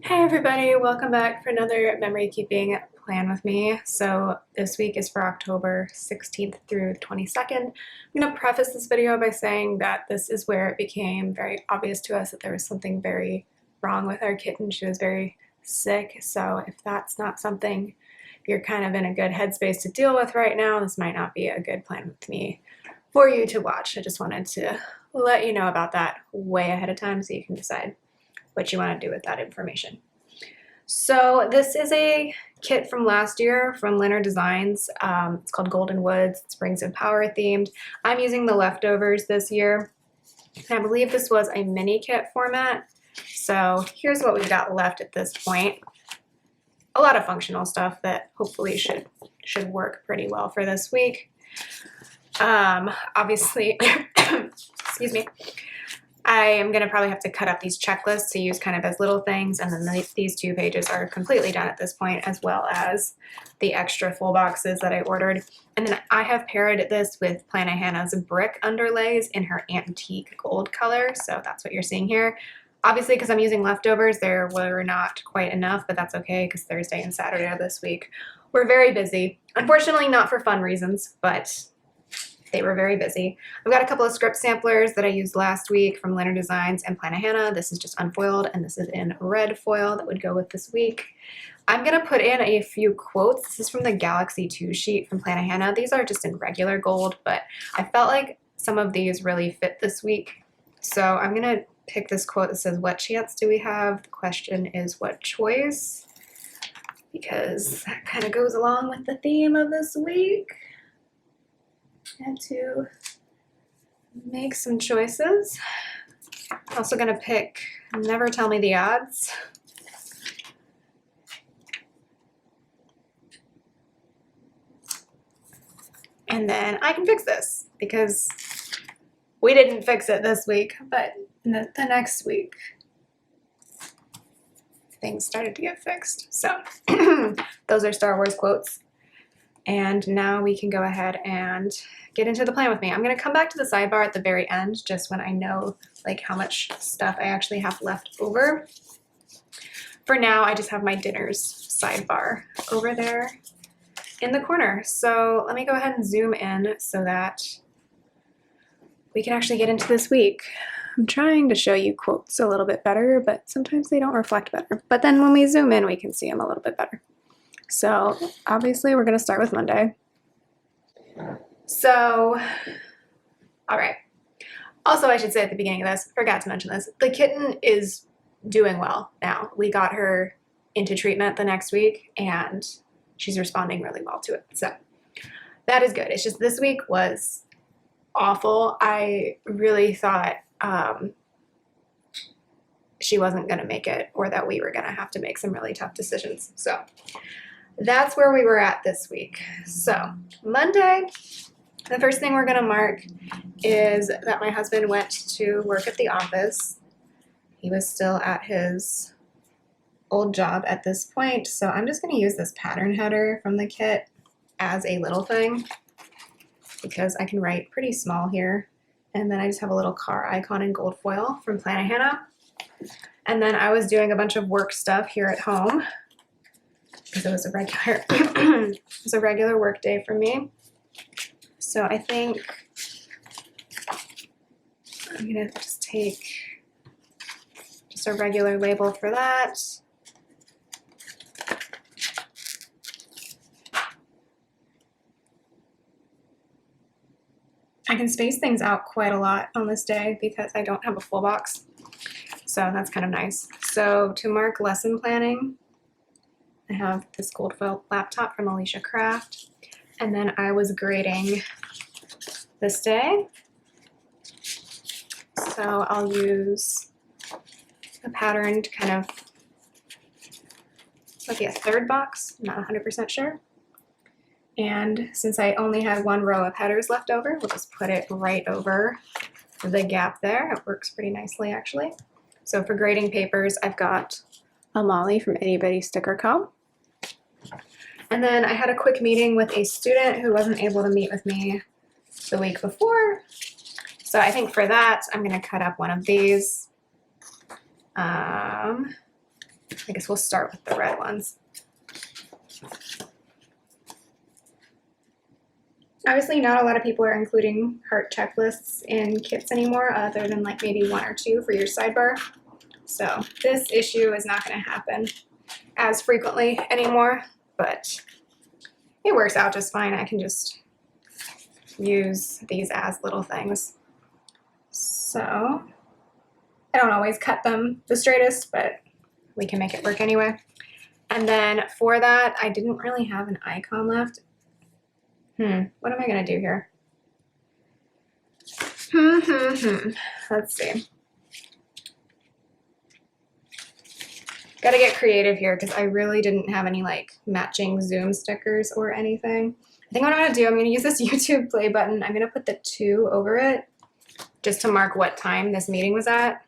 Hey everybody, welcome back for another memory keeping plan with me. So this week is for October 16th through 22nd. I'm going to preface this video by saying that this is where it became very obvious to us that there was something very wrong with our kitten. She was very sick, so if that's not something you're kind of in a good headspace to deal with right now, this might not be a good plan with me for you to watch. I just wanted to let you know about that way ahead of time so you can decide what you want to do with that information. So this is a kit from last year from Lynner Designs. It's called Golden Woods. It's Springs and Power themed. I'm using the leftovers this year. And I believe this was a mini kit format. So here's what we've got left at this point. A lot of functional stuff that hopefully should work pretty well for this week. Obviously, excuse me. I am going to probably have to cut up these checklists to use kind of as little things, and then these 2 pages are completely done at this point, as well as the extra full boxes that I ordered. And then I have paired this with Hannah's brick underlays in her antique gold color, so that's what you're seeing here. Obviously, because I'm using leftovers, there were not quite enough, but that's okay because Thursday and Saturday of this week we're very busy. Unfortunately, not for fun reasons, but they were very busy. I've got a couple of script samplers that I used last week from Lynner Designs and Hannah. This is just unfoiled, and this is in red foil that would go with this week. I'm going to put in a few quotes. This is from the Galaxy 2 sheet from Hannah. These are just in regular gold, but I felt like some of these really fit this week. So I'm going to pick this quote that says, "What chance do we have?" The question is, what choice? Because that kind of goes along with the theme of this week. And to make some choices. I'm also going to pick Never Tell Me the Odds. And then I can fix this because we didn't fix it this week, but the next week things started to get fixed. So those are Star Wars quotes. And now we can go ahead and get into the plan with me. I'm going to come back to the sidebar at the very end, just when I know like how much stuff I actually have left over. For now, I just have my dinners sidebar over there in the corner. So let me go ahead and zoom in so that we can actually get into this week. I'm trying to show you quotes a little bit better, but sometimes they don't reflect better. But then when we zoom in, we can see them a little bit better. So obviously we're going to start with Monday. So, all right. Also, I should say at the beginning of this, forgot to mention this, the kitten is doing well now. We got her into treatment the next week and she's responding really well to it. So that is good. It's just this week was awful. I really thought she wasn't going to make it, or that we were going to have to make some really tough decisions. So that's where we were at this week. So Monday, the first thing we're going to mark is that my husband went to work at the office. He was still at his old job at this point, so I'm just going to use this pattern header from the kit as a little thing because I can write pretty small here. And then I just have a little car icon in gold foil from Hannah. And then I was doing a bunch of work stuff here at home because it was a regular it was a regular work day for me. So I think I'm gonna just take just a regular label for that. I can space things out quite a lot on this day because I don't have a full box. So that's kind of nice. So to mark lesson planning, I have this gold foil laptop from Alicia Craft. And then I was grading this day. So I'll use a patterned kind of maybe a third box, I'm not 100% sure. And since I only had 1 row of headers left over, we'll just put it right over the gap there. It works pretty nicely actually. So for grading papers, I've got a Molly from Itty Bitty Sticker Co. And then I had a quick meeting with a student who wasn't able to meet with me the week before. So I think for that, I'm going to cut up one of these. I guess we'll start with the red ones. Obviously, not a lot of people are including heart checklists in kits anymore, other than like maybe 1 or 2 for your sidebar. So this issue is not going to happen as frequently anymore, but it works out just fine. I can just use these as little things. So I don't always cut them the straightest, but we can make it work anyway. And then for that, I didn't really have an icon left. What am I gonna do here? Let's see. Gotta get creative here because I really didn't have any like matching Zoom stickers or anything. I think what I'm gonna do, I'm gonna use this YouTube play button. I'm gonna put the 2 over it just to mark what time this meeting was at.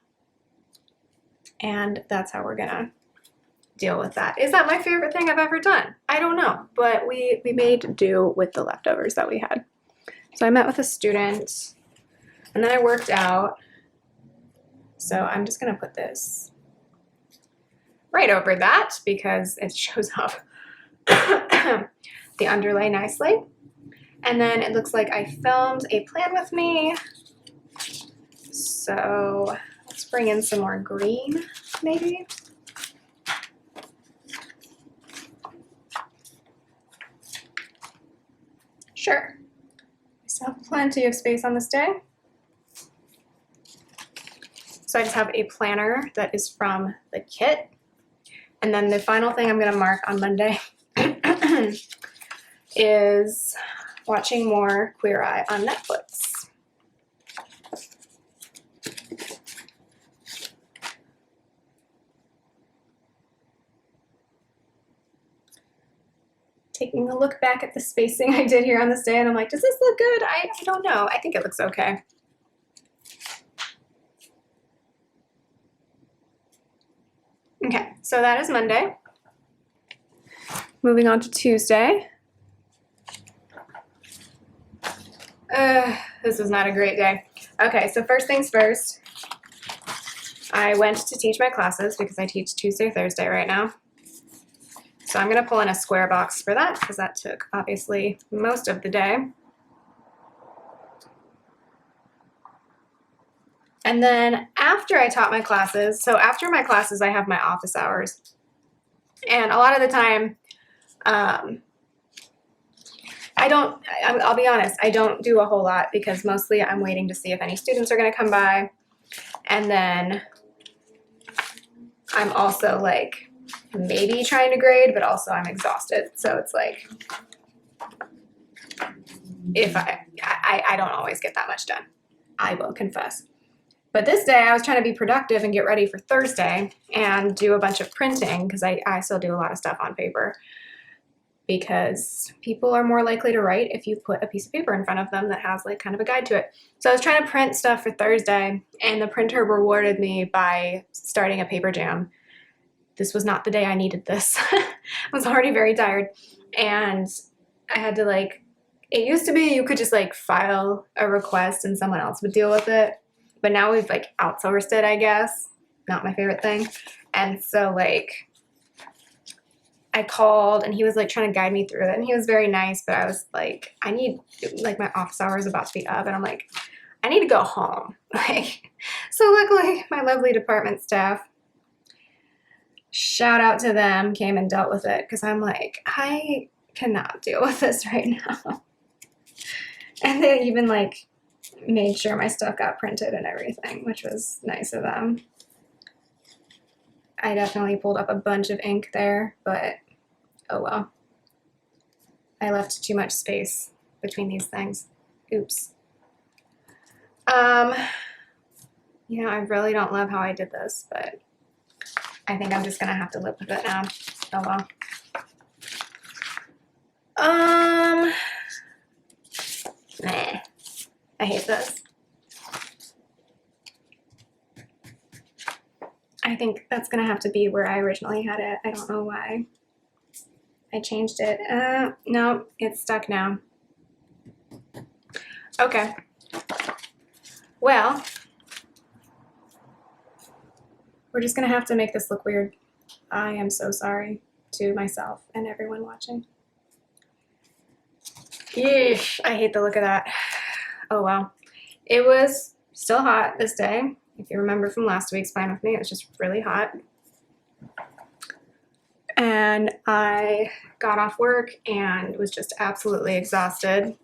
And that's how we're gonna deal with that. Is that my favorite thing I've ever done? I don't know, but we made do with the leftovers that we had. So I met with a student and then I worked out. So I'm just gonna put this right over that because it shows up the underlay nicely. And then it looks like I filmed a plan with me. So let's bring in some more green, maybe. Sure. I still have plenty of space on this day. So I just have a planner that is from the kit. And then the final thing I'm going to mark on Monday is watching more Queer Eye on Netflix. Taking a look back at the spacing I did here on this day, and I'm like, does this look good? I don't know. I think it looks okay. Okay, so that is Monday. Moving on to Tuesday. This was not a great day. Okay, so first things first, I went to teach my classes because I teach Tuesday, Thursday right now. So I'm gonna pull in a square box for that because that took obviously most of the day. And then after I taught my classes, so after my classes, I have my office hours. And a lot of the time, I'll be honest, I don't do a whole lot because mostly I'm waiting to see if any students are gonna come by. And then I'm also like maybe trying to grade, but also I'm exhausted. So it's like, if I don't always get that much done, I will confess. But this day I was trying to be productive and get ready for Thursday and do a bunch of printing because I still do a lot of stuff on paper because people are more likely to write if you put a piece of paper in front of them that has like kind of a guide to it. So I was trying to print stuff for Thursday and the printer rewarded me by starting a paper jam. This was not the day I needed this. I was already very tired and I had to like, it used to be you could just like file a request and someone else would deal with it. But now we've like outsourced it, I guess. Not my favorite thing. And so like I called and he was like trying to guide me through it and he was very nice, but I was like, I need like my office hour is about to be up and I'm like, I need to go home. Like, so luckily my lovely department staff, shout out to them, came and dealt with it because I'm like, I cannot deal with this right now. And they even like made sure my stuff got printed and everything, which was nice of them. I definitely pulled up a bunch of ink there, but oh well. I left too much space between these things. Oops. You know, I really don't love how I did this, but I think I'm just gonna have to live with it now. Oh well. Nah. I hate this. I think that's gonna have to be where I originally had it. I don't know why. I changed it. No, it's stuck now. Okay. Well, we're just gonna have to make this look weird. I am so sorry to myself and everyone watching. Yeesh, I hate the look of that. Oh well. It was still hot this day. If you remember from last week's Plan With Me, it was just really hot. And I got off work and was just absolutely exhausted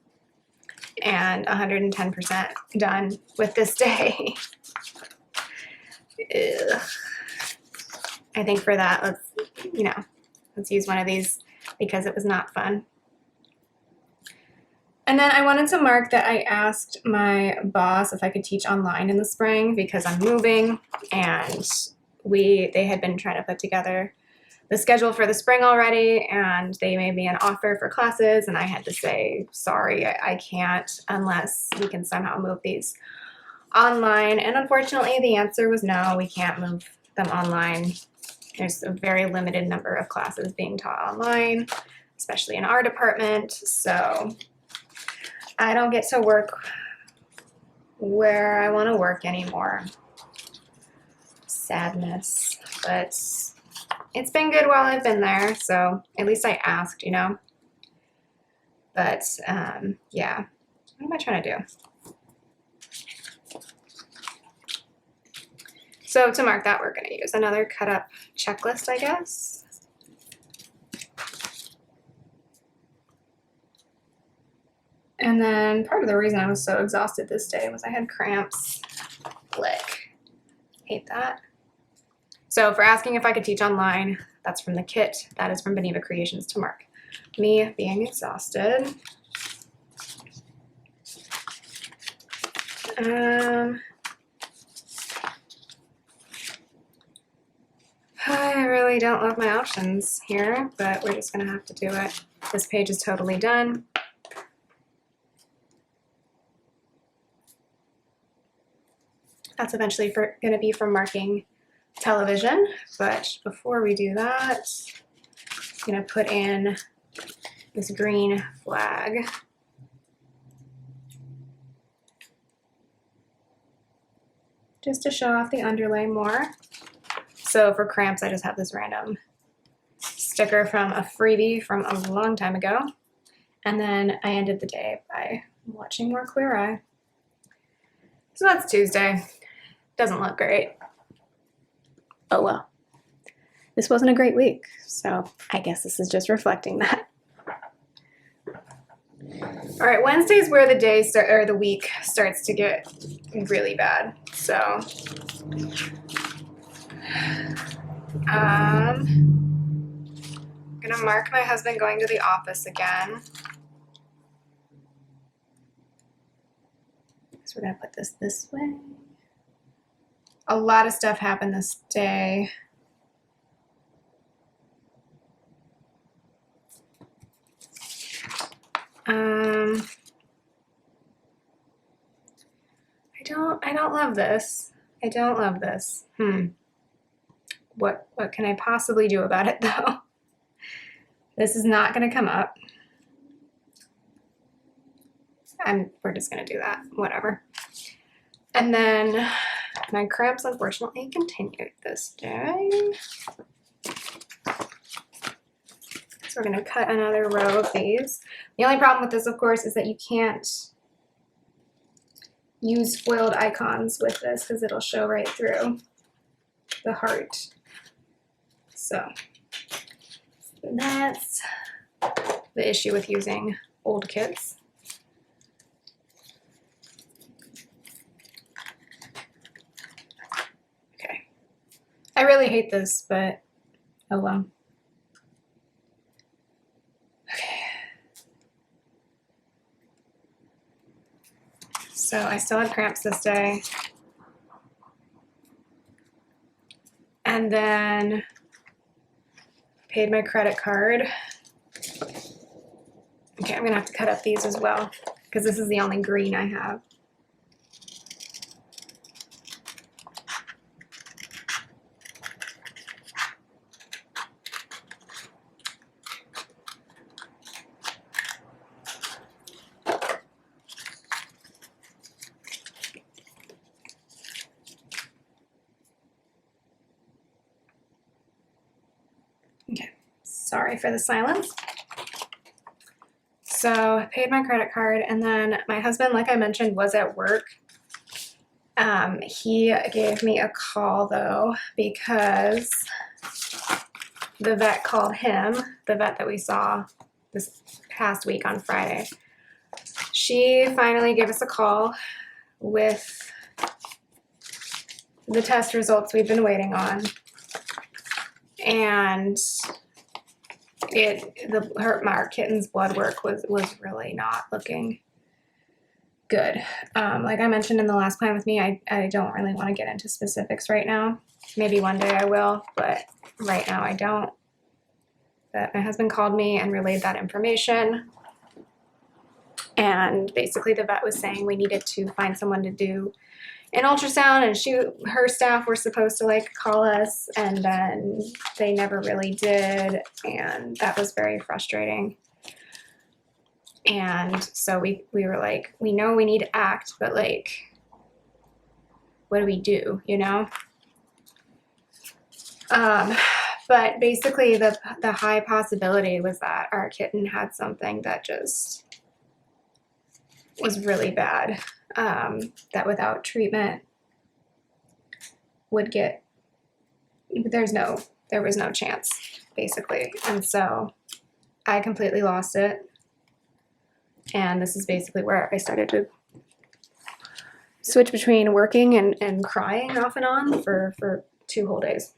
and 110% done with this day. Ugh. I think for that, let's use one of these because it was not fun. And then I wanted to mark that I asked my boss if I could teach online in the spring because I'm moving, and they had been trying to put together the schedule for the spring already, and they made me an offer for classes, and I had to say, sorry, I can't unless we can somehow move these online. And unfortunately, the answer was no, we can't move them online. There's a very limited number of classes being taught online, especially in our department, so I don't get to work where I want to work anymore. Sadness, but it's been good while I've been there, so at least I asked, you know. But yeah, what am I trying to do? So to mark that, we're going to use another cut up checklist, I guess. And then part of the reason I was so exhausted this day was I had cramps. Lick. Hate that. So for asking if I could teach online, that's from the kit. That is from Beneva Creations to mark me being exhausted. I really don't love my options here, but we're just gonna have to do it. This page is totally done. That's eventually going to be for marking television, but before we do that, I'm going to put in this green flag. Just to show off the underlay more. So for cramps, I just have this random sticker from a freebie from a long time ago. And then I ended the day by watching more Queer Eye. So that's Tuesday. Doesn't look great. Oh well. This wasn't a great week, so I guess this is just reflecting that. All right, Wednesday's where the week starts to get really bad. So I'm gonna mark my husband going to the office again. So we're gonna put this way. A lot of stuff happened this day. I don't love this. I don't love this. What can I possibly do about it though? This is not gonna come up. We're just gonna do that, whatever. And then my cramps unfortunately continued this day. So we're gonna cut another row of these. The only problem with this, of course, is that you can't use foiled icons with this because it'll show right through the heart. So that's the issue with using old kits. Okay. I really hate this, but oh well. So I still had cramps this day. And then paid my credit card. Okay, I'm gonna have to cut up these as well because this is the only green I have. Okay, sorry for the silence. So I paid my credit card, and then my husband, like I mentioned, was at work. He gave me a call though, because the vet called him, the vet that we saw this past week on Friday. She finally gave us a call with the test results we've been waiting on. And our kitten's blood work was really not looking good. Like I mentioned in the last plan with me, I don't really want to get into specifics right now. Maybe one day I will, but right now I don't. But my husband called me and relayed that information. And basically the vet was saying we needed to find someone to do an ultrasound, and her staff were supposed to like call us, and then they never really did, and that was very frustrating. And so we were like, we know we need to act, but like, what do we do, you know? But basically the high possibility was that our kitten had something that just was really bad, that without treatment would get, there was no chance, basically. And so I completely lost it. And this is basically where I started to switch between working and crying off and on for 2 whole days.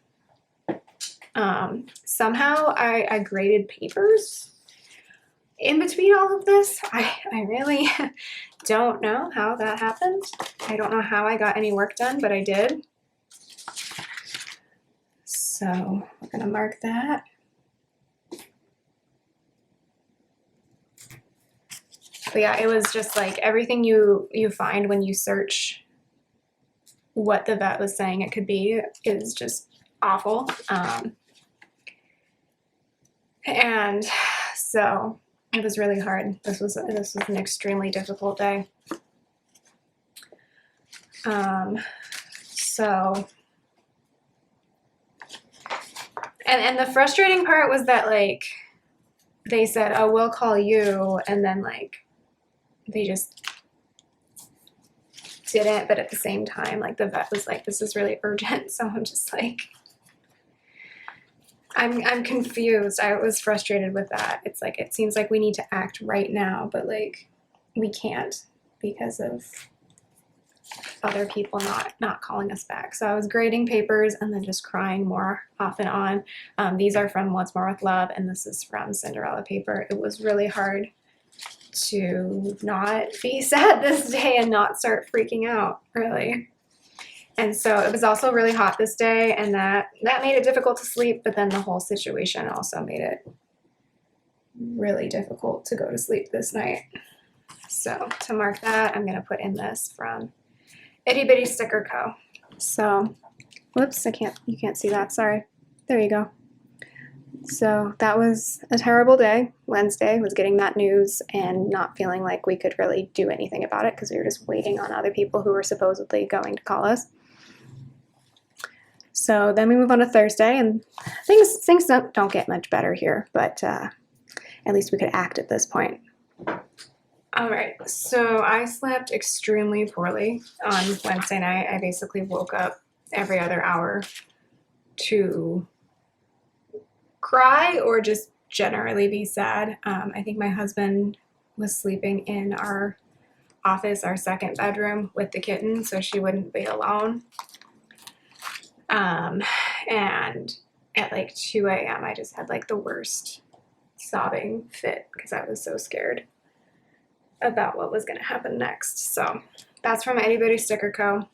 Somehow I graded papers in between all of this. I really don't know how that happened. I don't know how I got any work done, but I did. So we're gonna mark that. But yeah, it was just like everything you find when you search what the vet was saying it could be is just awful. And so it was really hard. This was an extremely difficult day. So, and the frustrating part was that like they said, oh, we'll call you, and then like they just didn't. But at the same time, like the vet was like, this is really urgent. So I'm just like, I'm confused. I was frustrated with that. It's like, it seems like we need to act right now, but like we can't because of other people not calling us back. So I was grading papers and then just crying more off and on. These are from What's More with Love, and this is from Cinderella paper. It was really hard to not be sad this day and not start freaking out, really. And so it was also really hot this day, and that made it difficult to sleep, but then the whole situation also made it really difficult to go to sleep this night. So to mark that, I'm gonna put in this from Itty Bitty Sticker Co. So, whoops, you can't see that, sorry. There you go. So that was a terrible day. Wednesday was getting that news and not feeling like we could really do anything about it because we were just waiting on other people who were supposedly going to call us. So then we move on to Thursday, and things don't get much better here, but at least we could act at this point. All right, so I slept extremely poorly on Wednesday night. I basically woke up every other hour to cry or just generally be sad. I think my husband was sleeping in our office, our second bedroom, with the kitten, so she wouldn't be alone. And at like 2 a.m. I just had like the worst sobbing fit because I was so scared about what was going to happen next. So that's from Itty Bitty Sticker Co.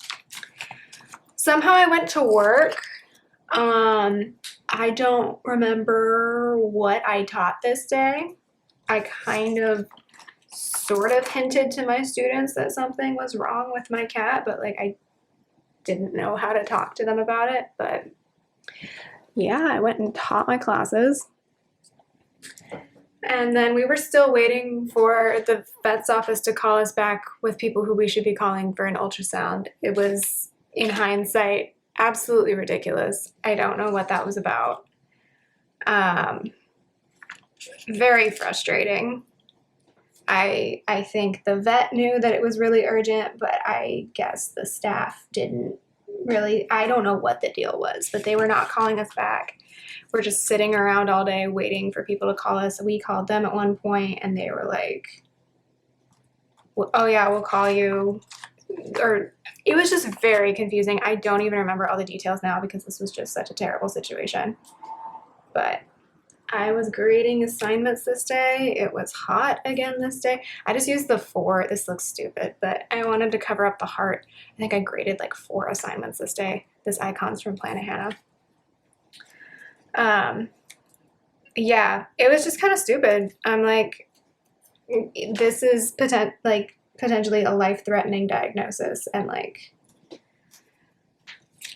Somehow I went to work. I don't remember what I taught this day. I kind of sort of hinted to my students that something was wrong with my cat, but like I didn't know how to talk to them about it. But yeah, I went and taught my classes. And then we were still waiting for the vet's office to call us back with people who we should be calling for an ultrasound. It was, in hindsight, absolutely ridiculous. I don't know what that was about. Very frustrating. I think the vet knew that it was really urgent, but I guess the staff didn't really. I don't know what the deal was, but they were not calling us back. We're just sitting around all day waiting for people to call us. We called them at one point and they were like, oh yeah, we'll call you. Or it was just very confusing. I don't even remember all the details now because this was just such a terrible situation. But I was grading assignments this day. It was hot again this day. I just used the 4. This looks stupid, but I wanted to cover up the heart. I think I graded like 4 assignments this day. This icon's from Planet Hannah. Yeah, it was just kind of stupid. I'm like, this is potentially a life-threatening diagnosis, and like,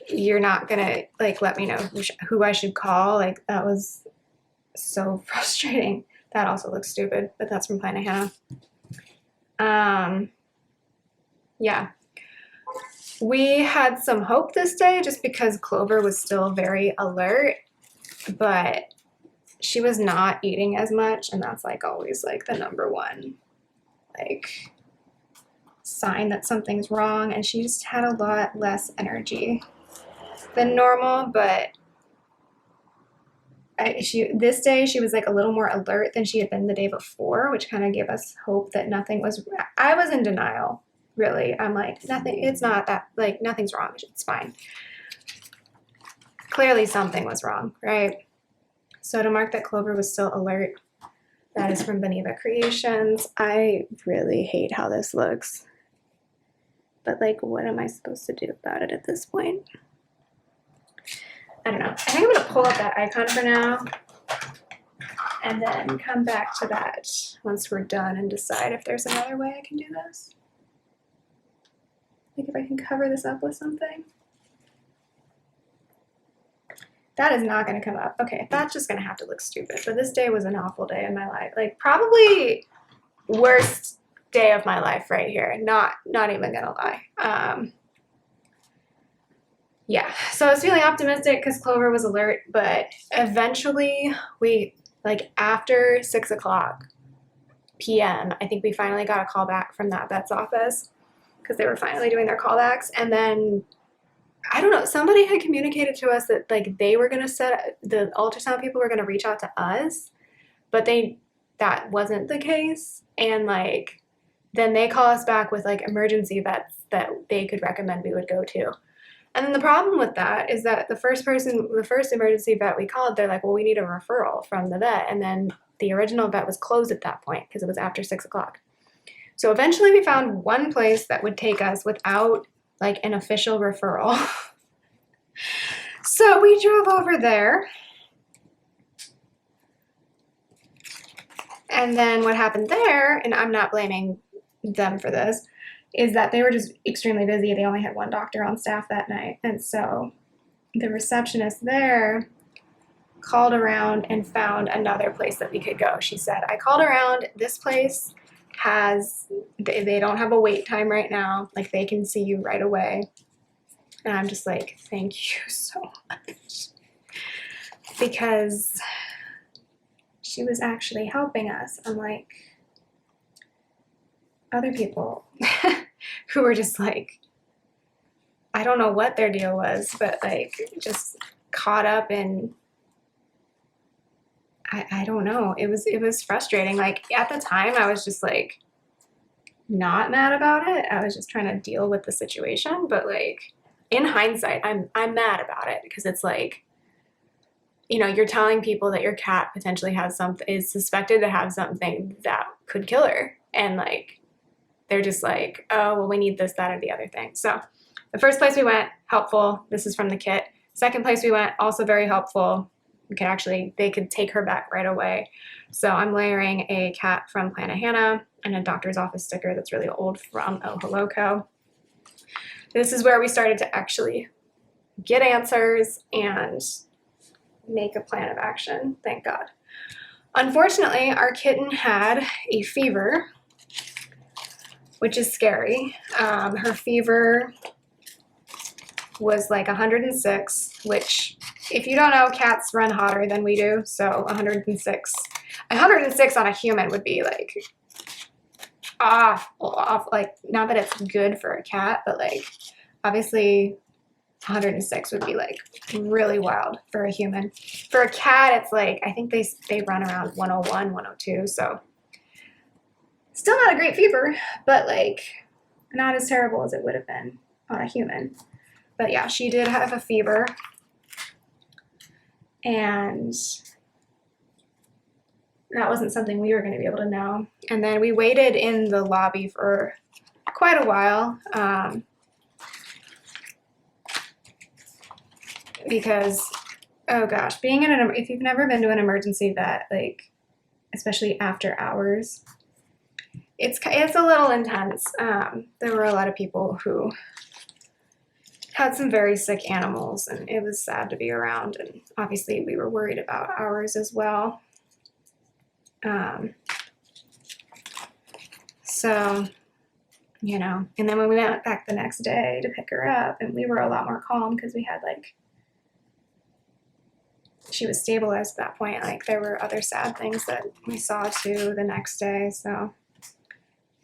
you're not gonna like let me know who I should call. Like, that was so frustrating. That also looks stupid, but that's from Planet Hannah. Yeah, we had some hope this day just because Clover was still very alert, but she was not eating as much, and that's like always like the number one like sign that something's wrong. And she just had a lot less energy than normal, but this day she was like a little more alert than she had been the day before, which kind of gave us hope that nothing was. I was in denial, really. I'm like, nothing, it's not that, like, nothing's wrong, it's fine. Clearly something was wrong, right? So to mark that Clover was still alert, that is from Beneva Creations. I really hate how this looks, but like, what am I supposed to do about it at this point? I don't know. I think I'm going to pull up that icon for now and then come back to that once we're done and decide if there's another way I can do this. Like if I can cover this up with something. That is not going to come up. Okay, that's just going to have to look stupid. But this day was an awful day in my life. Like, probably worst day of my life right here. Not even going to lie. Yeah, so I was feeling optimistic because Clover was alert, but eventually after 6:00 p.m., I think we finally got a call back from that vet's office because they were finally doing their callbacks. And then, I don't know, somebody had communicated to us that like they were going to the ultrasound people were going to reach out to us, but that wasn't the case. And like, then they call us back with like emergency vets that they could recommend we would go to. And then the problem with that is that the first emergency vet we called, they're like, well, we need a referral from the vet. And then the original vet was closed at that point because it was after 6:00. So eventually we found one place that would take us without like an official referral. So we drove over there. And then what happened there, and I'm not blaming them for this, is that they were just extremely busy. They only had one doctor on staff that night. And so the receptionist there called around and found another place that we could go. She said, I called around, this place they don't have a wait time right now. Like, they can see you right away. And I'm just like, thank you so much. Because she was actually helping us. I'm like, other people who were just like, I don't know what their deal was, but like just caught up in, I don't know. It was frustrating. Like at the time I was just like not mad about it. I was just trying to deal with the situation, but like in hindsight, I'm mad about it because it's like, you know, you're telling people that your cat potentially is suspected to have something that could kill her, and like they're just like, oh, well, we need this, that, or the other thing. So the first place we went, helpful. This is from the kit. Second place we went, also very helpful. They could take her back right away. So I'm layering a cat from Planet Hannah and a doctor's office sticker that's really old from Oh Hello Co. This is where we started to actually get answers and make a plan of action, thank God. Unfortunately, our kitten had a fever, which is scary. Her fever was like 106, which if you don't know, cats run hotter than we do. So 106 on a human would be like off, like, not that it's good for a cat, but like obviously 106 would be like really wild for a human. For a cat, it's like, I think they run around 101, 102. So still not a great fever, but like not as terrible as it would have been on a human. But yeah, she did have a fever, and that wasn't something we were going to be able to know. And then we waited in the lobby for quite a while, because, oh gosh, being in if you've never been to an emergency vet, like especially after hours, it's a little intense. There were a lot of people who had some very sick animals, and it was sad to be around. And obviously we were worried about ours as well. So, you know, and then when we went back the next day to pick her up, and we were a lot more calm because we had like, she was stabilized at that point. Like there were other sad things that we saw too the next day. So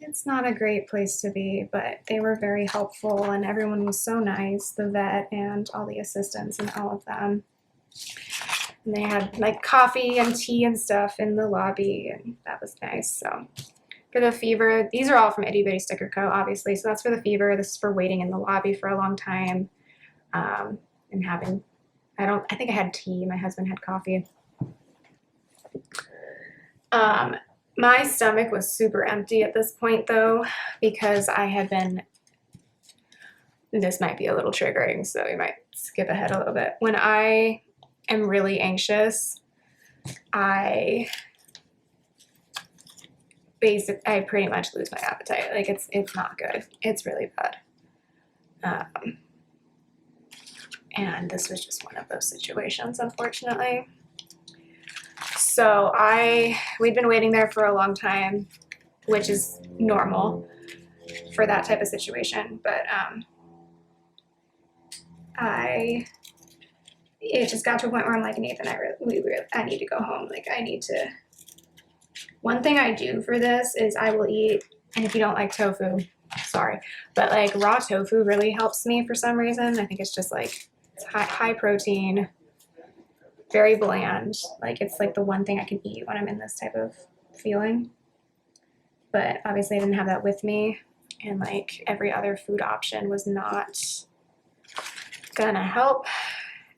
it's not a great place to be, but they were very helpful, and everyone was so nice, the vet and all the assistants and all of them. And they had like coffee and tea and stuff in the lobby, and that was nice. So for the fever, these are all from Itty Bitty Sticker Co., obviously. So that's for the fever. This is for waiting in the lobby for a long time, and having, I think I had tea. My husband had coffee. My stomach was super empty at this point though, because I had been, this might be a little triggering, so we might skip ahead a little bit. When I am really anxious, I pretty much lose my appetite. Like it's not good. It's really bad. And this was just one of those situations, unfortunately. So we'd been waiting there for a long time, which is normal for that type of situation. But it just got to a point where I'm like, Nathan, I need to go home. Like one thing I do for this is I will eat, and if you don't like tofu, sorry, but like raw tofu really helps me for some reason. I think it's just like, it's high protein, very bland. Like it's like the one thing I can eat when I'm in this type of feeling. But obviously I didn't have that with me, and like every other food option was not gonna help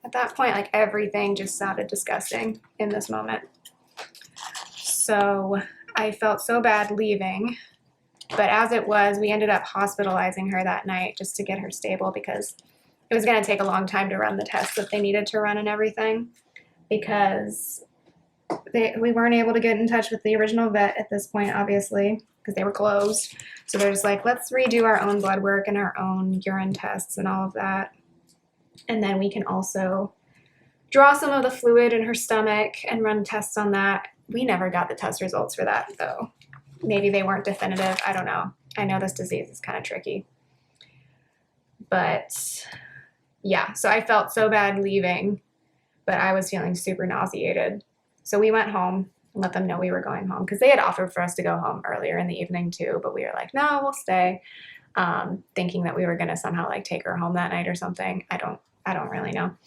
at that point. Like everything just sounded disgusting in this moment. So I felt so bad leaving, but as it was, we ended up hospitalizing her that night just to get her stable, because it was going to take a long time to run the tests that they needed to run and everything, because we weren't able to get in touch with the original vet at this point, obviously, because they were closed. So they're just like, let's redo our own blood work and our own urine tests and all of that. And then we can also draw some of the fluid in her stomach and run tests on that. We never got the test results for that, though. Maybe they weren't definitive. I don't know. I know this disease is kind of tricky. But yeah, so I felt so bad leaving, but I was feeling super nauseated. So we went home and let them know we were going home, because they had offered for us to go home earlier in the evening too, but we were like, no, we'll stay, thinking that we were going to somehow like take her home that night or something. I don't really know.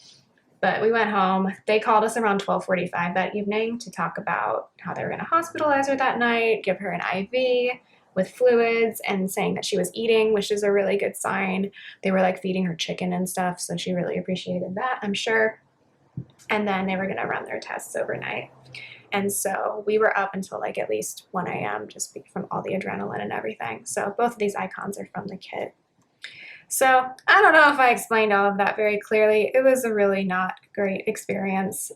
But we went home. They called us around 12:45 that evening to talk about how they were going to hospitalize her that night, give her an IV with fluids, and saying that she was eating, which is a really good sign. They were like feeding her chicken and stuff, so she really appreciated that, I'm sure. And then they were going to run their tests overnight. And so we were up until like at least 1 a.m. just from all the adrenaline and everything. So both of these icons are from the kit. So I don't know if I explained all of that very clearly. It was a really not great experience,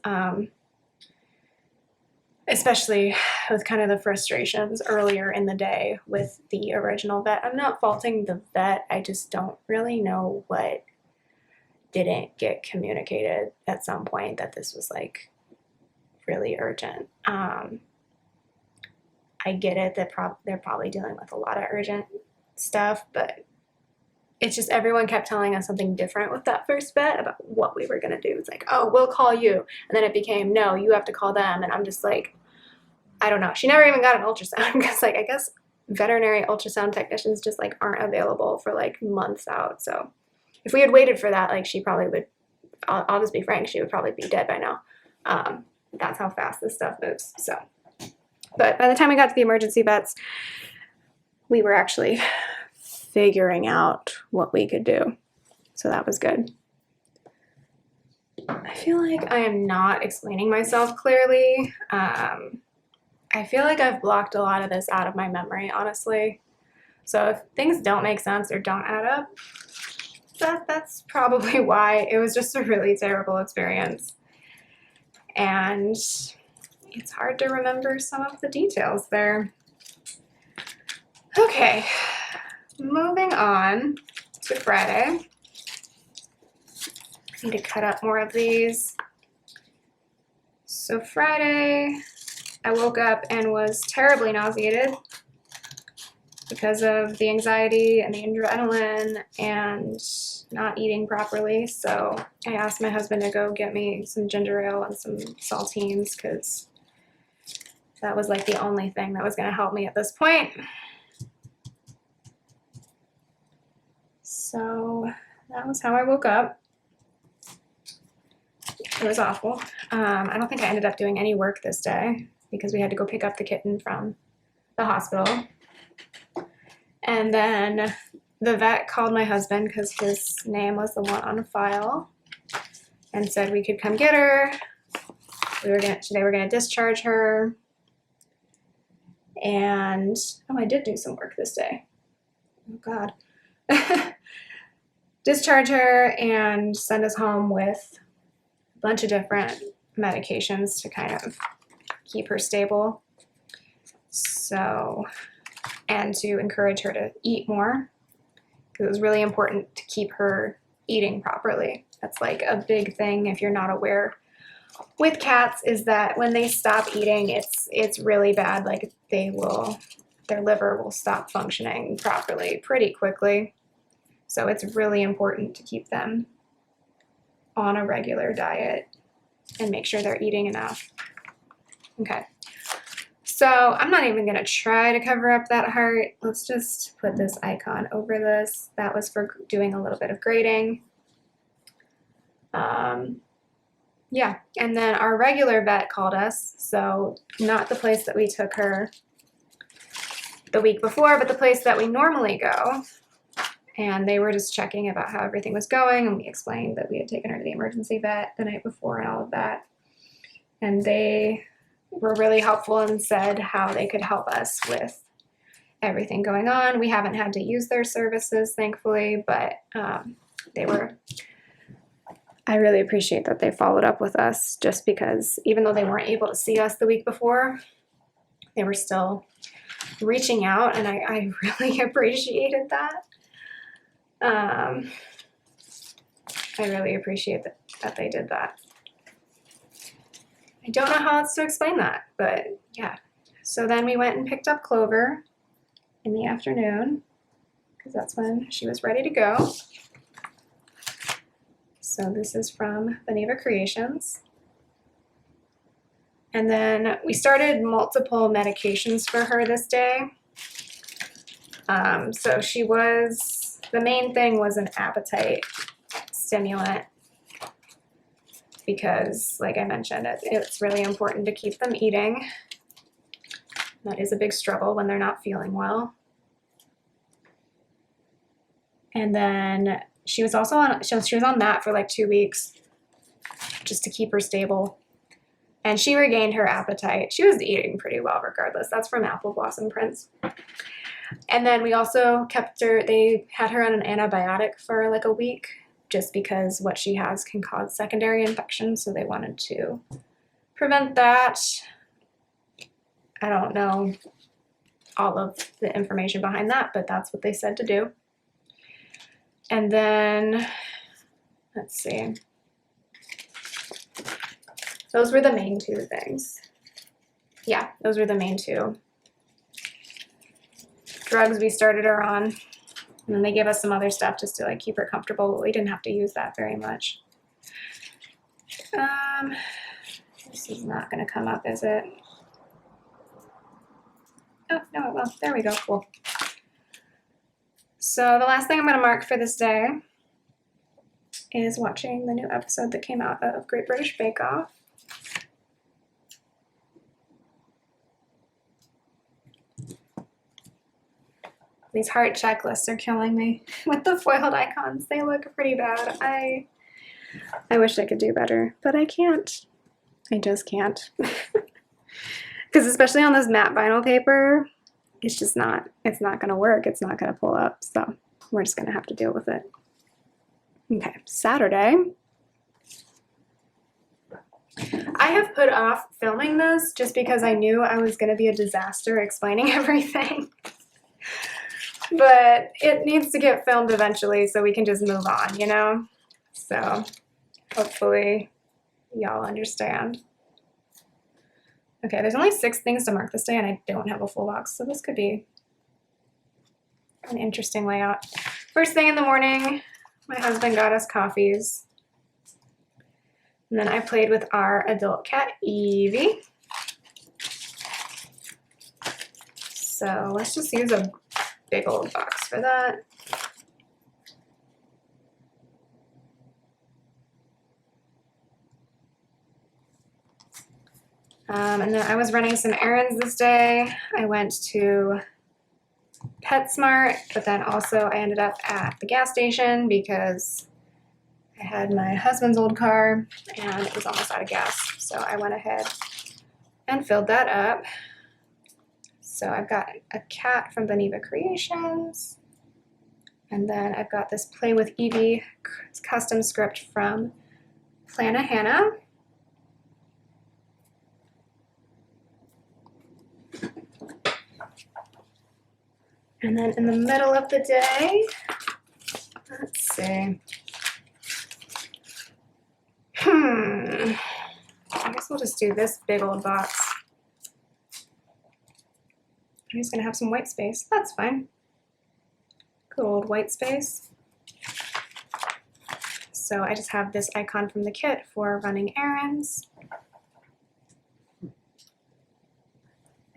especially with kind of the frustrations earlier in the day with the original vet. I'm not faulting the vet. I just don't really know what didn't get communicated at some point that this was like really urgent. I get it that they're probably dealing with a lot of urgent stuff, but it's just everyone kept telling us something different with that first vet about what we were going to do. It's like, oh, we'll call you. And then it became, no, you have to call them. And I'm just like, I don't know. She never even got an ultrasound because like, I guess veterinary ultrasound technicians just like aren't available for like months out. So if we had waited for that, like she probably would, I'll just be frank, she would probably be dead by now. That's how fast this stuff moves. So, but by the time we got to the emergency vets, we were actually figuring out what we could do. So that was good. I feel like I am not explaining myself clearly. I feel like I've blocked a lot of this out of my memory, honestly. So if things don't make sense or don't add up, that's probably why. It was just a really terrible experience. And it's hard to remember some of the details there. Okay, moving on to Friday. I need to cut up more of these. So Friday, I woke up and was terribly nauseated because of the anxiety and the adrenaline and not eating properly. So I asked my husband to go get me some ginger ale and some saltines because that was like the only thing that was going to help me at this point. So that was how I woke up. It was awful. I don't think I ended up doing any work this day because we had to go pick up the kitten from the hospital. And then the vet called my husband because his name was the one on file and said we could come get her. They were gonna discharge her. And oh, I did do some work this day. Oh God. Discharge her and send us home with a bunch of different medications to kind of keep her stable. So, and to encourage her to eat more because it was really important to keep her eating properly. That's like a big thing if you're not aware with cats, is that when they stop eating, it's really bad. Like their liver will stop functioning properly pretty quickly. So it's really important to keep them on a regular diet and make sure they're eating enough. Okay. So I'm not even gonna try to cover up that heart. Let's just put this icon over this. That was for doing a little bit of grading. Yeah, and then our regular vet called us. So not the place that we took her the week before, but the place that we normally go. And they were just checking about how everything was going. And we explained that we had taken her to the emergency vet the night before and all of that. And they were really helpful and said how they could help us with everything going on. We haven't had to use their services, thankfully, but I really appreciate that they followed up with us, just because even though they weren't able to see us the week before, they were still reaching out, and I really appreciated that. I really appreciate that they did that. I don't know how else to explain that, but yeah. So then we went and picked up Clover in the afternoon because that's when she was ready to go. So this is from Beneva Creations. And then we started multiple medications for her this day. So the main thing was an appetite stimulant because, like I mentioned, it's really important to keep them eating. That is a big struggle when they're not feeling well. And then she was also on that for like 2 weeks just to keep her stable. And she regained her appetite. She was eating pretty well regardless. That's from Apple Blossom Prints. And then we also they had her on an antibiotic for like a week just because what she has can cause secondary infections. So they wanted to prevent that. I don't know all of the information behind that, but that's what they said to do. And then, let's see. Those were the main two things. Yeah, those were the main two drugs we started her on. And then they gave us some other stuff just to like keep her comfortable, but we didn't have to use that very much. This is not going to come up, is it? Oh, no, it will. There we go. Cool. So the last thing I'm going to mark for this day is watching the new episode that came out of Great British Bake Off. These heart checklists are killing me. With the foiled icons, they look pretty bad. I wish I could do better, but I can't. I just can't. Because especially on this matte vinyl paper, it's just not, it's not going to work. It's not going to pull up. So we're just going to have to deal with it. Okay, Saturday. I have put off filming this just because I knew I was going to be a disaster explaining everything. But it needs to get filmed eventually so we can just move on, you know? So hopefully y'all understand. Okay, there's only 6 things to mark this day and I don't have a full box, so this could be an interesting layout. First thing in the morning, my husband got us coffees. And then I played with our adult cat, Evie. So let's just use a big old box for that. And then I was running some errands this day. I went to PetSmart, but then also I ended up at the gas station because I had my husband's old car and it was almost out of gas. So I went ahead and filled that up. So I've got a cat from Beneva Creations. And then I've got this Play with Evie custom script from Plana Hannah. And then in the middle of the day, let's see. I guess we'll just do this big old box. I'm just gonna have some white space. That's fine. Good old white space. So I just have this icon from the kit for running errands.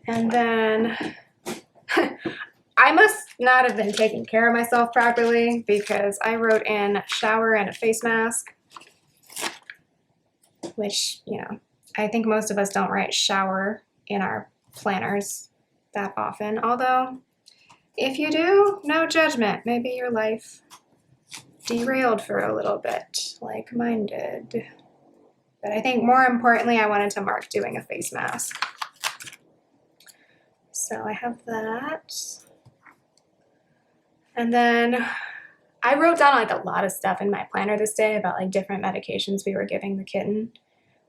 And then I must not have been taking care of myself properly because I wrote in shower and a face mask, which, you know, I think most of us don't write shower in our planners that often. Although, if you do, no judgment. Maybe your life derailed for a little bit, like mine did. But I think more importantly, I wanted to mark doing a face mask. So I have that. And then I wrote down like a lot of stuff in my planner this day about like different medications we were giving the kitten,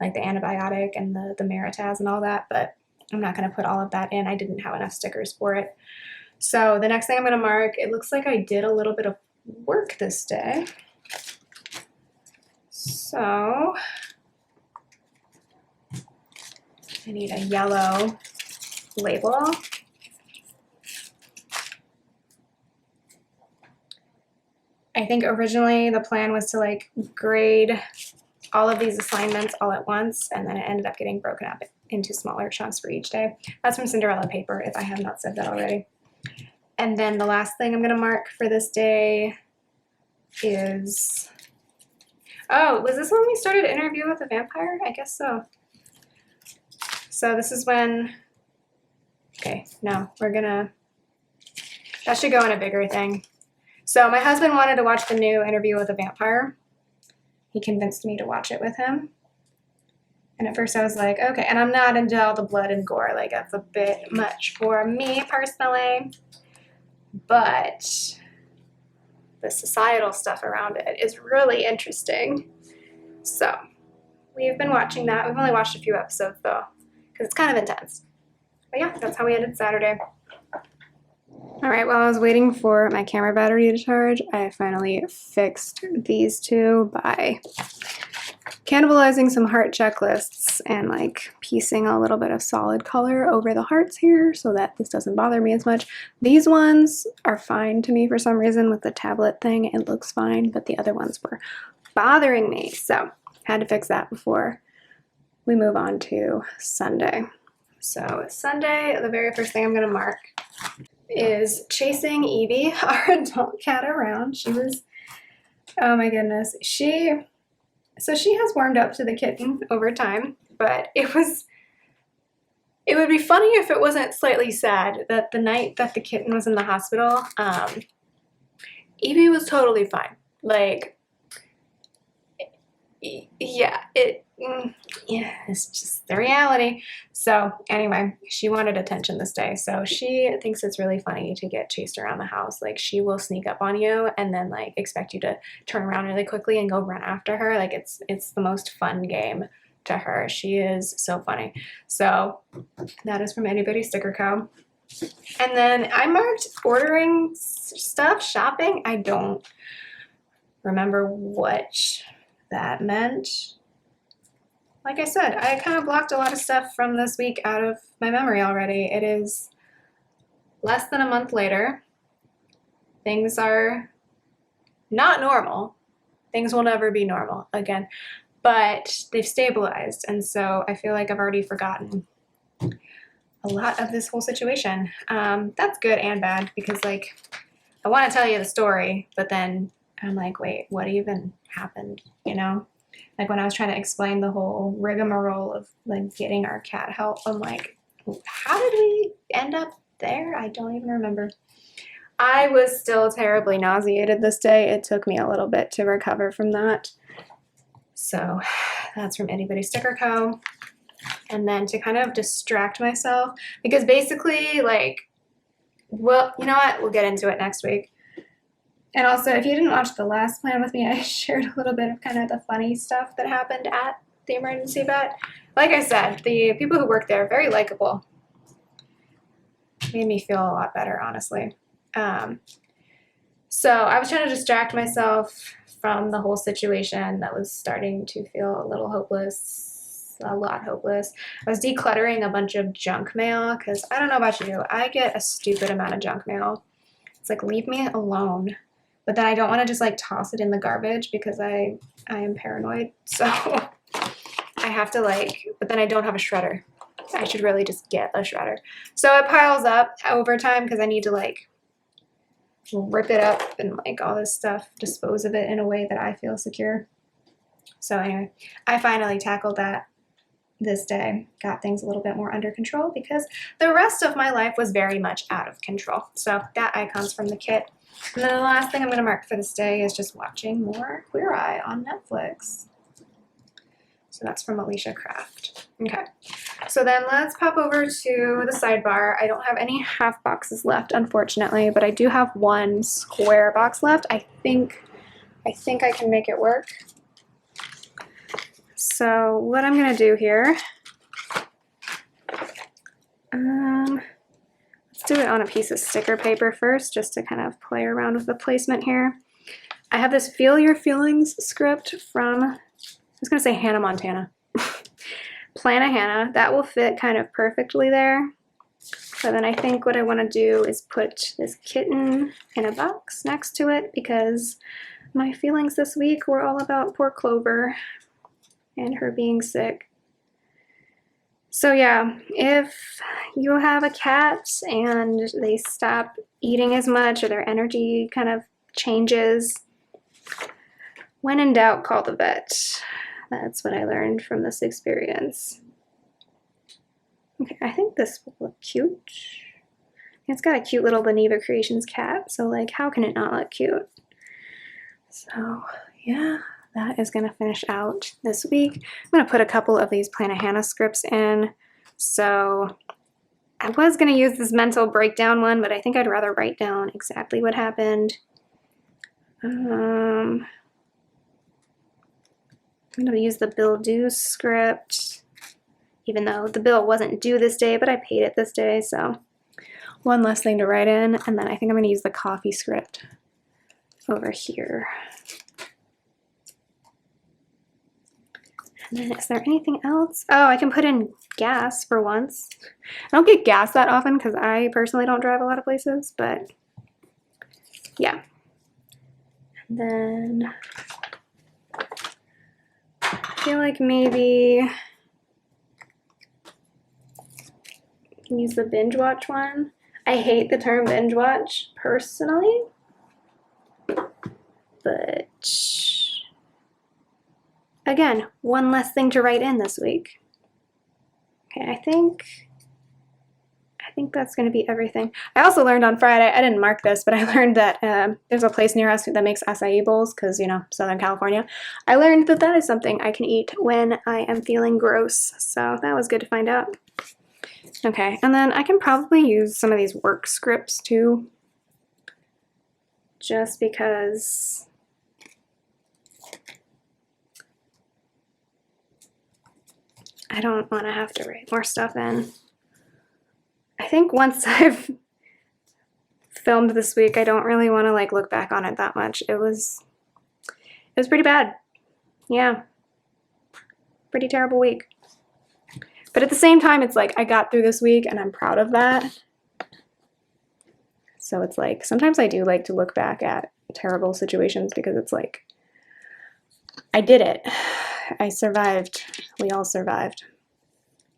like the antibiotic and the Meritaz and all that, but I'm not going to put all of that in. I didn't have enough stickers for it. So the next thing I'm going to mark, it looks like I did a little bit of work this day. So I need a yellow label. I think originally the plan was to like grade all of these assignments all at once, and then it ended up getting broken up into smaller chunks for each day. That's from Cinderella paper, if I have not said that already. And then the last thing I'm going to mark for this day is, oh, was this when we started Interview with a Vampire? I guess so. So this is when, okay, no, we're gonna, that should go in a bigger thing. So my husband wanted to watch the new Interview with a Vampire. He convinced me to watch it with him. And at first I was like, okay, and I'm not into all the blood and gore, like that's a bit much for me personally. But the societal stuff around it is really interesting. So we've been watching that. We've only watched a few episodes though, because it's kind of intense. But yeah, that's how we ended Saturday. All right, while I was waiting for my camera battery to charge, I finally fixed these two by cannibalizing some heart checklists and like piecing a little bit of solid color over the hearts here so that this doesn't bother me as much. These ones are fine to me for some reason with the tablet thing. It looks fine, but the other ones were bothering me. So had to fix that before we move on to Sunday. So Sunday, the very first thing I'm gonna mark is chasing Evie, our adult cat, around. She was, oh my goodness, so she has warmed up to the kitten over time, but it would be funny if it wasn't slightly sad that the night that the kitten was in the hospital, Evie was totally fine. Like, yeah, it's just the reality. So anyway, she wanted attention this day. So she thinks it's really funny to get chased around the house. Like she will sneak up on you and then like expect you to turn around really quickly and go run after her. Like it's the most fun game to her. She is so funny. So that is from Anybody Sticker Co. And then I marked ordering stuff, shopping. I don't remember what that meant. Like I said, I kind of blocked a lot of stuff from this week out of my memory already. It is less than a month later. Things are not normal. Things will never be normal again, but they've stabilized. And so I feel like I've already forgotten a lot of this whole situation. That's good and bad because like I want to tell you the story, but then I'm like, wait, what even happened? You know? Like when I was trying to explain the whole rigmarole of like getting our cat help, I'm like, how did we end up there? I don't even remember. I was still terribly nauseated this day. It took me a little bit to recover from that. So that's from Anybody Sticker Co. And then to kind of distract myself, because basically like, well, you know what? We'll get into it next week. And also, if you didn't watch the last plan with me, I shared a little bit of kind of the funny stuff that happened at the emergency vet. Like I said, the people who work there are very likable. Made me feel a lot better, honestly. So I was trying to distract myself from the whole situation that was starting to feel a little hopeless, a lot hopeless. I was decluttering a bunch of junk mail because I don't know about you, I get a stupid amount of junk mail. It's like, leave me alone. But then I don't want to just like toss it in the garbage because I am paranoid. So I have to like, but then I don't have a shredder. I should really just get a shredder. So it piles up over time because I need to like rip it up and like all this stuff, dispose of it in a way that I feel secure. So anyway, I finally tackled that this day, got things a little bit more under control because the rest of my life was very much out of control. So that icon's from the kit. And then the last thing I'm going to mark for this day is just watching more Queer Eye on Netflix. So that's from Alicia Craft. Okay, so then let's pop over to the sidebar. I don't have any half boxes left, unfortunately, but I do have one square box left. I think I can make it work. So what I'm going to do here, let's do it on a piece of sticker paper first, just to kind of play around with the placement here. I have this Feel Your Feelings script from, I was going to say Hannah Montana. Plan a Hannah. That will fit kind of perfectly there. So then I think what I want to do is put this kitten in a box next to it because my feelings this week were all about poor Clover and her being sick. So yeah, if you have a cat and they stop eating as much or their energy kind of changes, when in doubt, call the vet. That's what I learned from this experience. Okay, I think this will look cute. It's got a cute little Beneva Creations cat, so like, how can it not look cute? So yeah, that is gonna finish out this week. I'm gonna put a couple of these Plan a Hannah scripts in. So I was gonna use this mental breakdown one, but I think I'd rather write down exactly what happened. I'm gonna use the bill due script, even though the bill wasn't due this day, but I paid it this day, so one less thing to write in. And then I think I'm gonna use the coffee script over here. And then is there anything else? Oh, I can put in gas for once. I don't get gas that often because I personally don't drive a lot of places, but yeah. And then I feel like maybe I can use the binge watch one. I hate the term binge watch personally, but again, one less thing to write in this week. Okay, I think that's going to be everything. I also learned on Friday, I didn't mark this, but I learned that there's a place near us that makes acai bowls because, you know, Southern California. I learned that that is something I can eat when I am feeling gross, so that was good to find out. Okay, and then I can probably use some of these work scripts too, just because I don't want to have to write more stuff in. I think once I've filmed this week, I don't really want to like look back on it that much. It was pretty bad. Yeah. Pretty terrible week. But at the same time, it's like I got through this week and I'm proud of that. So it's like sometimes I do like to look back at terrible situations because it's like I did it. I survived. We all survived.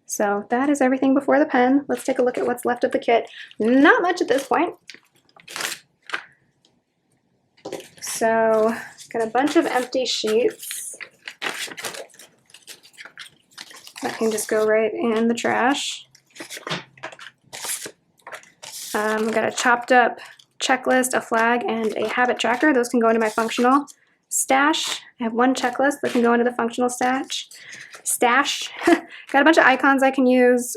So that is everything before the pen. Let's take a look at what's left of the kit. Not much at this point. So got a bunch of empty sheets that can just go right in the trash. I've got a chopped up checklist, a flag, and a habit tracker. Those can go into my functional stash. I have one checklist that can go into the functional stash. Got a bunch of icons I can use.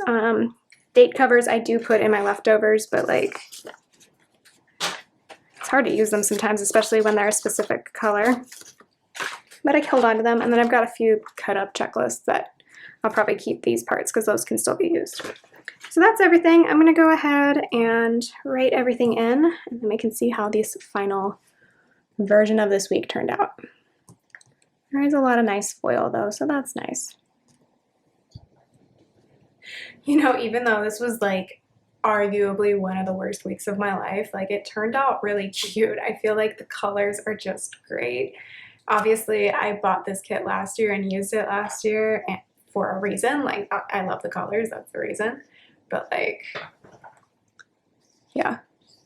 Date covers I do put in my leftovers, but like it's hard to use them sometimes, especially when they're a specific color. But I hold on to them, and then I've got a few cut up checklists that I'll probably keep these parts because those can still be used. So that's everything. I'm going to go ahead and write everything in, and then we can see how this final version of this week turned out. There is a lot of nice foil though, so that's nice. You know, even though this was like arguably one of the worst weeks of my life, like it turned out really cute. I feel like the colors are just great. Obviously, I bought this kit last year and used it last year for a reason. Like, I love the colors, that's the reason. But like, yeah,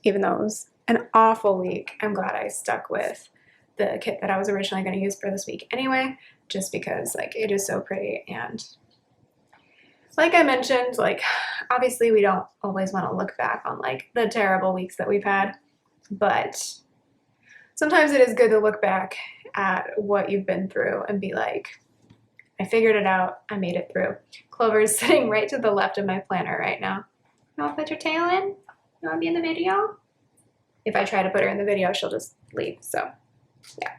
even though it was an awful week, I'm glad I stuck with the kit that I was originally going to use for this week anyway, just because like it is so pretty. And like I mentioned, like obviously we don't always want to look back on like the terrible weeks that we've had, but sometimes it is good to look back at what you've been through and be like, I figured it out, I made it through. Clover is sitting right to the left of my planner right now. You want to put your tail in? You want to be in the video? If I try to put her in the video, she'll just leave, so yeah.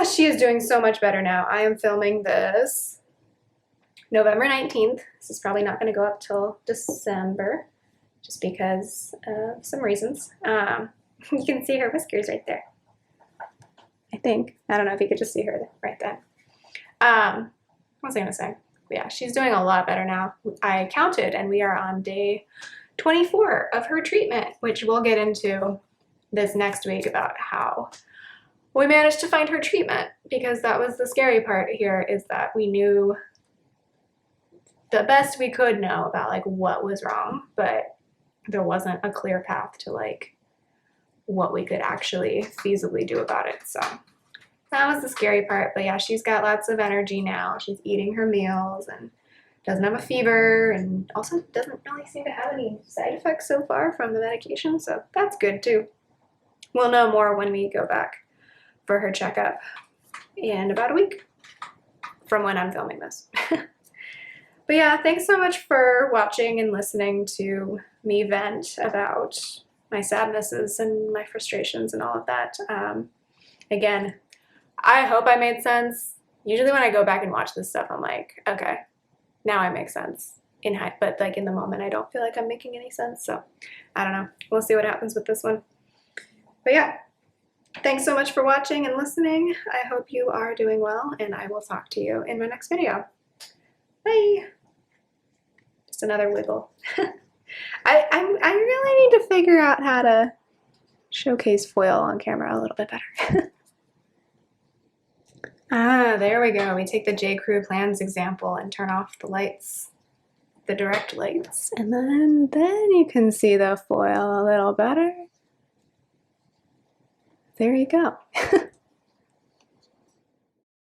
She is doing so much better now. I am filming this November 19th. This is probably not going to go up till December, just because of some reasons. You can see her whiskers right there. I think. I don't know if you could just see her right there. What was I going to say? But yeah, she's doing a lot better now. I counted, and we are on day 24 of her treatment, which we'll get into this next week about how we managed to find her treatment, because that was the scary part here, is that we knew the best we could know about like what was wrong, but there wasn't a clear path to like what we could actually feasibly do about it. So that was the scary part. But yeah, she's got lots of energy now. She's eating her meals and doesn't have a fever, and also doesn't really seem to have any side effects so far from the medication, so that's good too. We'll know more when we go back for her checkup in about a week from when I'm filming this. But yeah, thanks so much for watching and listening to me vent about my sadnesses and my frustrations and all of that. Again, I hope I made sense. Usually when I go back and watch this stuff, I'm like, okay, now I make sense. But like in the moment, I don't feel like I'm making any sense. So I don't know. We'll see what happens with this one. But yeah, Thanks so much for watching and listening. I hope you are doing well, and I will talk to you in my next video. Bye. Just another wiggle. I really need to figure out how to showcase foil on camera a little bit better. Ah, there we go. We take the J.Crew plans example and turn off the lights, the direct lights, and then you can see the foil a little better. There you go.